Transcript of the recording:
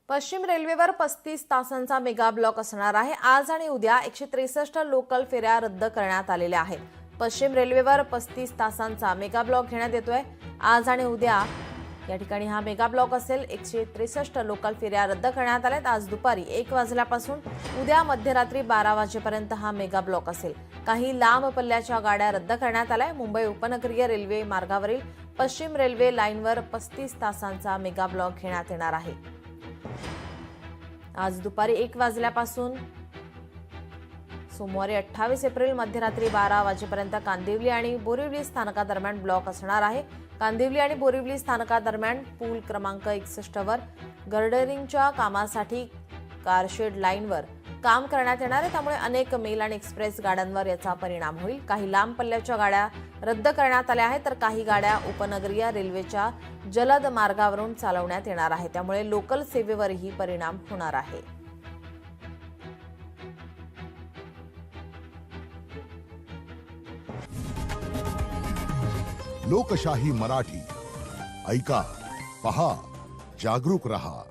पश्चिम रेल्वेवर 35 तासांचा mega block असणार आहे। आज आणि उद्या 163 लोकल फेऱ्या रद्द करण्यात आलेल्या आहेत। पश्चिम रेल्वेवर 35 तासांचा मेगा ब्लॉक घेण्यात येतोय। आज आणि उद्या या ठिकाणी हा मेगा ब्लॉक असेल। 163 लोकल फेऱ्या रद्द करण्यात आल्यात। आज दुपारी 1 वाजल्यापासून उद्या मध्यरात्री 12 वाजेपर्यंत हा मेगा ब्लॉक असेल। काही लांब पल्ल्याच्या गाड्या रद्द करण्यात आल्या। मुंबई उपनगरीय रेल्वे मार्गावरील पश्चिम रेल्वे लाईनवर 35 तासांचा मेगा ब्लॉक घेण्यात येणार आहे। आज दुपारी 1 वाजल्यापासून सोमवारी 28 एप्रिल मध्यरात्री 12 वाजेपर्यंत कांदिवली आणि बोरिवली स्थानकादरम्यान ब्लॉक असणार आहे। कांदिवली आणि बोरिवली स्थानकादरम्यान पूल क्रमांक 61 वर गर्डरिंगच्या कामासाठी कारशेड लाईनवर काम करण्यात येणार आहे। त्यामुळे अनेक मेल आणि एक्सप्रेस गाड्यांवर याचा परिणाम होईल। काही लांब पल्ल्याच्या गाड्या रद्द करण्यात आल्या आहेत, तर काही गाड्या उपनगरीय रेल्वेच्या जलद मार्गावरून चालवण्यात येणार आहेत। त्यामुळे लोकल सेवेवरही परिणाम होणार आहे। लोकशाही मराठी ऐका, पहा, जागरूक रहा।